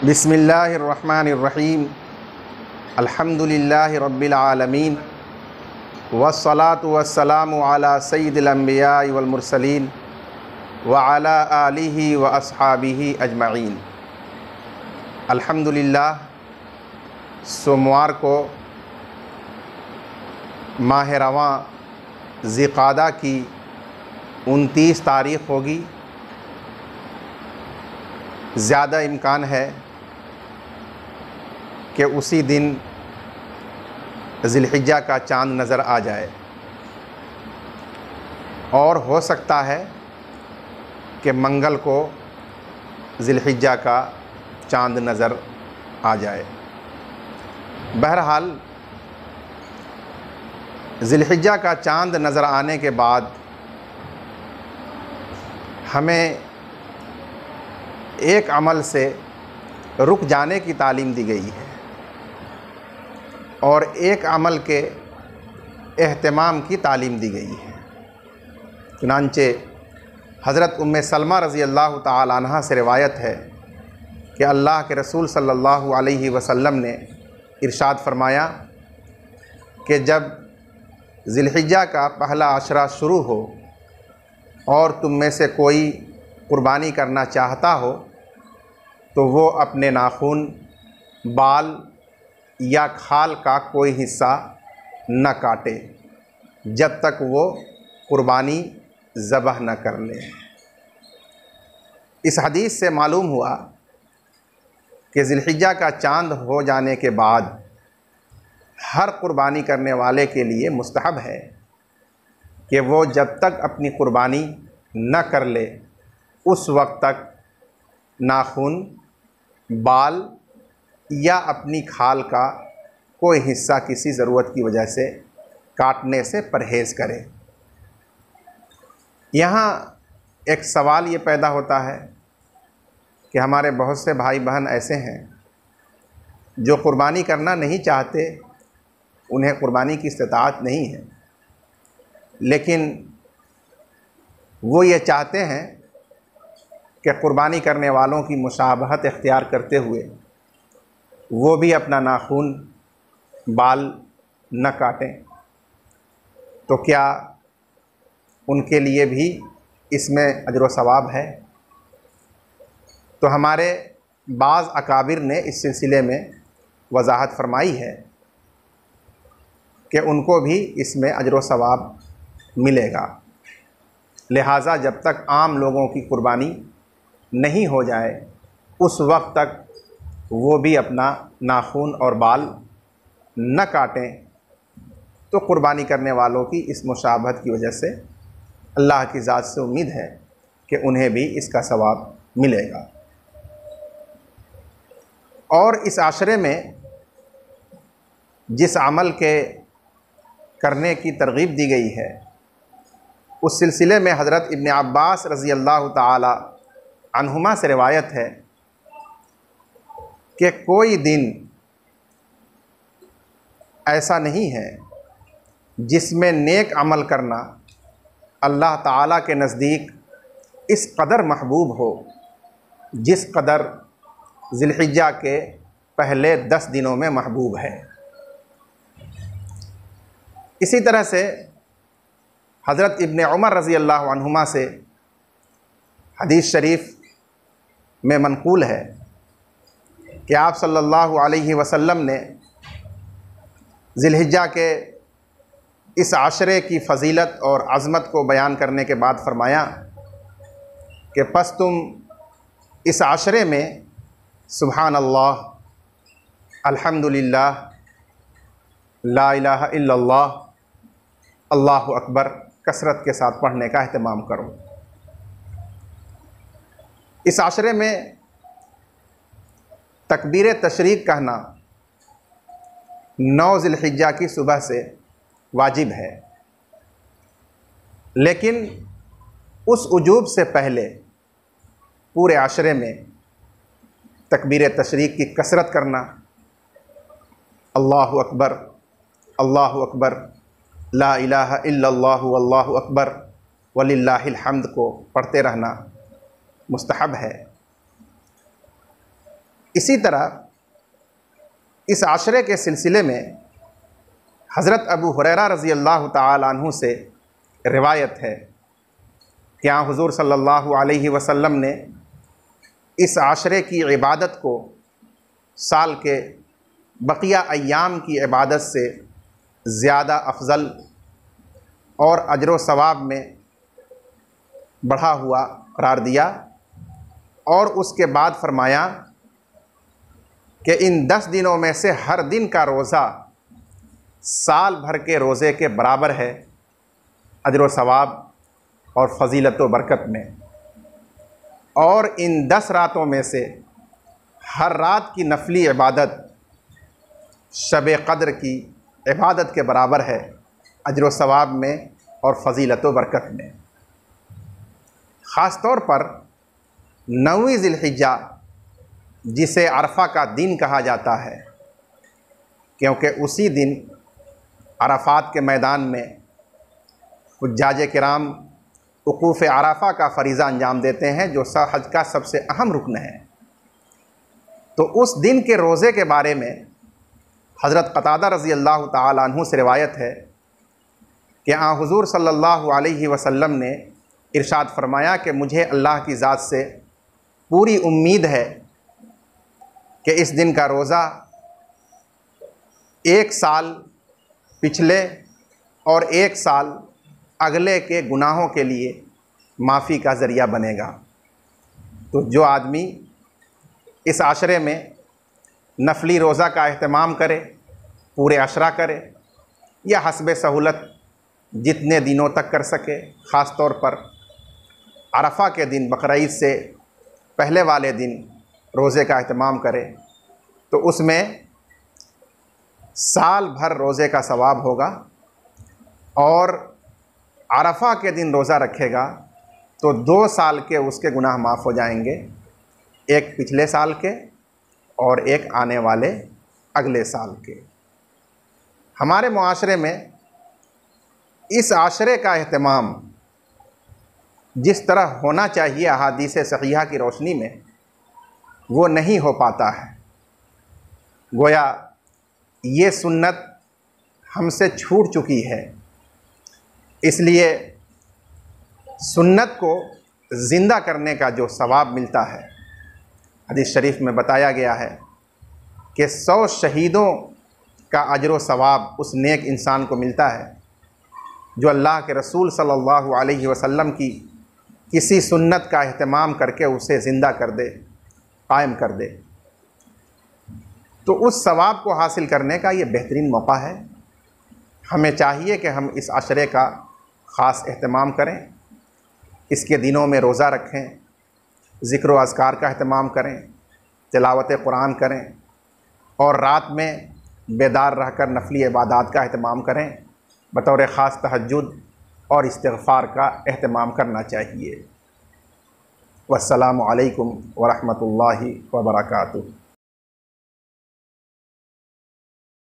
बिस्मिल्लाहिर्रहमानिर्रहीम अल्हम्दुलिल्लाहि रब्बिल आलमीन वस्सलातु वस्सलामु अला सय्यिदिल अंबियाइ वल मुरसलीन व अला आलिहि व अस्हाबिहि अजमईन। अल्हम्दुलिल्लाह, सोमवार को माह रवां ज़िक़ादा की 29 तारीख़ होगी। ज़्यादा इम्कान है कि उसी दिन ज़िलहिज्जा का चाँद नज़र आ जाए और हो सकता है कि मंगल को ज़िलहिज्जा का चाँद नज़र आ जाए। बहरहाल, ज़िलहिज्जा का चाँद नज़र आने के बाद हमें एक अमल से रुक जाने की तालीम दी गई है और एक अमल के एहतमाम की तालीम दी गई है। चुनांचे हज़रत उम्मे सलमा रज़ी अल्लाह ताला अन्हा से रिवायत है कि अल्लाह के रसूल सल्लल्लाहु अलैहि वसल्लम ने इरशाद फरमाया कि जब ज़िलहिज्जा का पहला अशरा शुरू हो और तुम में से कोई कुर्बानी करना चाहता हो तो वो अपने नाखून, बाल या खाल का कोई हिस्सा न काटे जब तक वो कुर्बानी ज़बह न कर ले। इस हदीस से मालूम हुआ कि ज़िलहिज्जा का चाँद हो जाने के बाद हर कुर्बानी करने वाले के लिए मुस्तहब है कि वो जब तक अपनी कुर्बानी न कर ले उस वक्त तक नाखून, बाल या अपनी खाल का कोई हिस्सा किसी ज़रूरत की वजह से काटने से परहेज़ करें। यहाँ एक सवाल ये पैदा होता है कि हमारे बहुत से भाई बहन ऐसे हैं जो कुर्बानी करना नहीं चाहते, उन्हें कुर्बानी की इस्तिताअत नहीं है, लेकिन वो ये चाहते हैं कि कुर्बानी करने वालों की मुशाबहत इख्तियार करते हुए वो भी अपना नाखून, बाल न काटें। तो क्या उनके लिए भी इसमें अजर व सवाब है? तो हमारे बाज़ अकाबिर ने इस सिलसिले में वजाहत फरमाई है कि उनको भी इसमें अजर व सवाब मिलेगा। लिहाजा जब तक आम लोगों की कुर्बानी नहीं हो जाए उस वक्त तक वो भी अपना नाखून और बाल न काटें। तो कुर्बानी करने वालों की इस मुशाबहत की वजह से अल्लाह की ज़ात से उम्मीद है कि उन्हें भी इसका सवाब मिलेगा। और इस आशरे में जिस अमल के करने की तरगीब दी गई है उस सिलसिले में हज़रत इब्न अब्बास रज़ी अल्लाह ताला अन्हुमा से रिवायत है कि कोई दिन ऐसा नहीं है जिसमें नेक अमल करना अल्लाह ताला के नज़दीक इस कदर महबूब हो जिस कदर ज़िलहिज्जा के पहले 10 दिनों में महबूब है। इसी तरह से हज़रत इब्न उमर रज़ी अल्लाह अन्हुमा से हदीस शरीफ में मनक़ूल है कि आप सल्लल्लाहु अलैहि वसल्लम ने ज़िलहिज्जा के इस आशरे की फ़जीलत और अज़मत को बयान करने के बाद फ़रमाया कि पस तुम इस आशरे में सुबहान अल्लाह, अल्हम्दुलिल्लाह, ला इलाहा इल्लल्लाह, अल्लाहु अकबर कसरत के साथ पढ़ने का अहतमाम करो। इस आशरे में तकबीर तशरीक कहना 9 ज़िलहिज्जा की सुबह से वाजिब है, लेकिन उस उजूब से पहले पूरे आशरे में तकबीर तशरीक की कसरत करना, अल्लाहु अकबर, अल्लाहु अकबर, ला इलाहा इल्लल्लाहु अल्लाहु अकबर वलिल्लाहिल हम्द को पढ़ते रहना मुस्तहब है। इसी तरह इस आशरे के सिलसिले में हज़रत अबू हुरैरा रज़ी अल्लाह ताला अन्हु से रिवायत है कि यहाँ हुज़ूर सल्लल्लाहु अलैहि वसल्लम ने इस आशरे की इबादत को साल के बकिया अय्याम की इबादत से ज़्यादा अफजल और अजर व सवाब में बढ़ा हुआ करार दिया और उसके बाद फरमाया कि इन 10 दिनों में से हर दिन का रोज़ा साल भर के रोज़े के बराबर है अजर व सवाब और फ़जीलत व बरकत में, और इन 10 रातों में से हर रात की नफली इबादत शब क़द्र की इबादत के बराबर है अजर व सवाब में और फ़जीलत व बरकत में। ख़ास तौर पर 9वीं ज़िलहिज्जा जिसे अरफ़ा का दिन कहा जाता है, क्योंकि उसी दिन अराफ़ात के मैदान में हुज्जाज किराम वक़ूफ़ अराफ़ा का फ़रीज़ा अंजाम देते हैं जो हज का सबसे अहम रुकन है। तो उस दिन के रोज़े के बारे में हज़रत क़तादा रज़ी अल्लाह ताला अन्हु से रिवायत है कि हुज़ूर सल्लल्लाहु अलैहि वसल्लम ने इरशाद फरमाया कि मुझे अल्लाह की ज़ात से पूरी उम्मीद है कि इस दिन का रोज़ा 1 साल पिछले और 1 साल अगले के गुनाहों के लिए माफ़ी का ज़रिया बनेगा। तो जो आदमी इस आशरे में नफली रोज़ा का अहतमाम करे, पूरे अशरा करे या हस्बे सहूलत जितने दिनों तक कर सके, ख़ास तौर पर अरफ़ा के दिन बकरीद से पहले वाले दिन रोज़े का अहतमाम करे, तो उसमें साल भर रोज़े का सवाब होगा। और अरफ़ा के दिन रोज़ा रखेगा तो 2 साल के उसके गुनाह माफ़ हो जाएंगे, एक पिछले साल के और एक आने वाले अगले साल के। हमारे मुआशरे में इस आशरे का एहतमाम जिस तरह होना चाहिए अहादीस सहीहा की रोशनी में, वो नहीं हो पाता है। गोया ये सुन्नत हमसे छूट चुकी है, इसलिए सुन्नत को ज़िंदा करने का जो सवाब मिलता है, हदीस शरीफ में बताया गया है कि 100 शहीदों का अजर व सवाब उस नेक इंसान को मिलता है जो अल्लाह के रसूल सल्लल्लाहु अलैहि वसल्लम की किसी सुन्नत का एहतमाम करके उसे ज़िंदा कर दे, कायम कर दे। तो उस सवाब को हासिल करने का ये बेहतरीन मौका है। हमें चाहिए कि हम इस अशरे का ख़ास एहतमाम करें, इसके दिनों में रोज़ा रखें, ज़िक्र व अज़कार का एहतमाम करें, तिलावत कुरान करें और रात में बेदार रहकर नफली इबादात का एहतमाम करें। बतौर ख़ास तहज्जुद और इस्तिग़फ़ार का एहतमाम करना चाहिए। वस्सलामु अलैकुम व रहमतुल्लाहि व बरकातुहू।